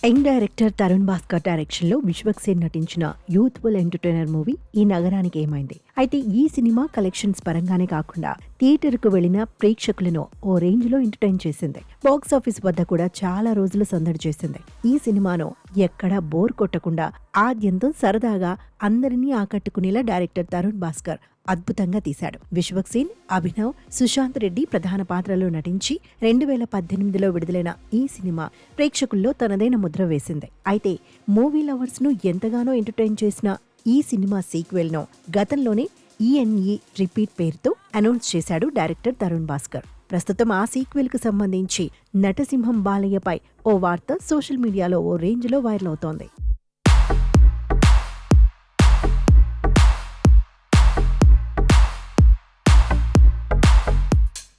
Young director Tarun Bhaskar direction లో విశ్వక్సేన్ నటించిన youthful entertainer movie ఈ నగరానికి ఏమైంది. అయితే ఈ సినిమా కలెక్షన్స్ పరంగానే కాకుండా థియేటర్ కు వెళ్లిన ప్రేక్షకులను ఓ రేంజ్ లో ఎంటర్టైన్ చేసింది. బాక్స్ ఆఫీస్ వద్ద కూడా చాలా రోజులు సందడి చేసింది. ఈ సినిమాను ఎక్కడా బోర్ కొట్టకుండా ఆద్యంతం సరదాగా అందరినీ ఆకట్టుకునేలా డైరెక్టర్ తరుణ్ భాస్కర్ అద్భుతంగా తీశాడు. విశ్వక్సేన్, అభినవ్, సుశాంత్ రెడ్డి ప్రధాన పాత్రలో నటించి 2018లో విడుదలైన ఈ సినిమా ప్రేక్షకుల్లో తనదైన ముద్ర వేసింది. అయితే మూవీ లవర్స్ ను ఎంతగానో ఎంటర్టైన్ చేసిన ఈ సినిమా సీక్వెల్ ను గతంలోనే ఈఎన్ఈ రిపీట్ పేరుతో అనౌన్స్ చేశాడు డైరెక్టర్ తరుణ్ భాస్కర్. ప్రస్తుతం ఆ సీక్వెల్ కు సంబంధించి నటసింహం బాలయ్యపై ఓ వార్త సోషల్ మీడియాలో ఓ రేంజ్ లో వైరల్ అవుతోంది.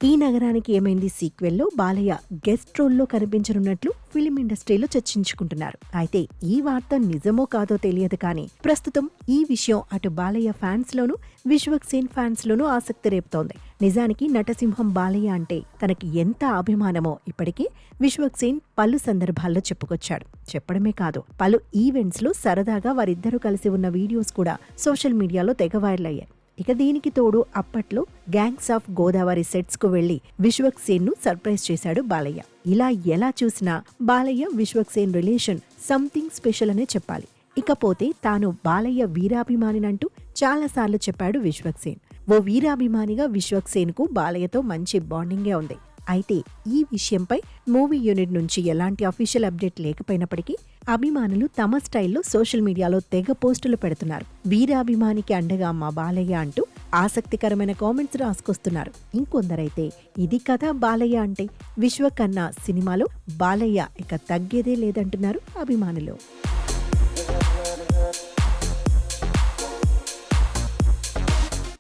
ఈ నగరానికి ఏమైంది సీక్వెల్లో బాలయ్య గెస్ట్ రోల్లో కనిపించనున్నట్లు ఫిలిం ఇండస్ట్రీలో చర్చించుకుంటున్నారు. అయితే ఈ వార్త నిజమో కాదో తెలియదు కానీ ప్రస్తుతం ఈ విషయం అటు బాలయ్య ఫ్యాన్స్ లోనూ విశ్వక్సేన్ ఫ్యాన్స్ లోనూ ఆసక్తి రేపుతోంది. నిజానికి నటసింహం బాలయ్య అంటే తనకి ఎంత అభిమానమో ఇప్పటికే విశ్వక్సేన్ పలు సందర్భాల్లో చెప్పుకొచ్చాడు. చెప్పడమే కాదు, పలు ఈవెంట్స్ లో సరదాగా వారిద్దరూ కలిసి ఉన్న వీడియోస్ కూడా సోషల్ మీడియాలో తెగ వైరల్ అయ్యాయి. ఇక దీనికి తోడు అప్పట్లో గ్యాంగ్స్ ఆఫ్ గోదావరి సెట్స్ కు వెళ్లి విశ్వక్సేన్ ను సర్ప్రైజ్ చేశాడు బాలయ్య. ఇలా ఎలా చూసినా Balayya Vishwaksen relation something special అనే చెప్పాలి. ఇకపోతే తాను బాలయ్య వీరాభిమానినంటూ చాలాసార్లు చెప్పాడు విశ్వక్సేన్. ఓ వీరాభిమానిగా విశ్వక్సేన్ కు బాలయ్యతో మంచి బాండింగే ఉంది. అయితే ఈ విషయంపై మూవీ యూనిట్ నుంచి ఎలాంటి అఫీషియల్ అప్డేట్ లేకపోయినప్పటికీ అభిమానులు తమ స్టైల్లో సోషల్ మీడియాలో తెగ పోస్టులు పెడుతున్నారు. వీరాభిమానికి అండగా మా బాలయ్య అంటూ ఆసక్తికరమైన కామెంట్స్ రాసుకొస్తున్నారు. ఇంకొందరైతే ఇది కదా బాలయ్య అంటే విశ్వకన్నా సినిమాలో బాలయ్య ఇక తగ్గేదే లేదంటున్నారు అభిమానులు.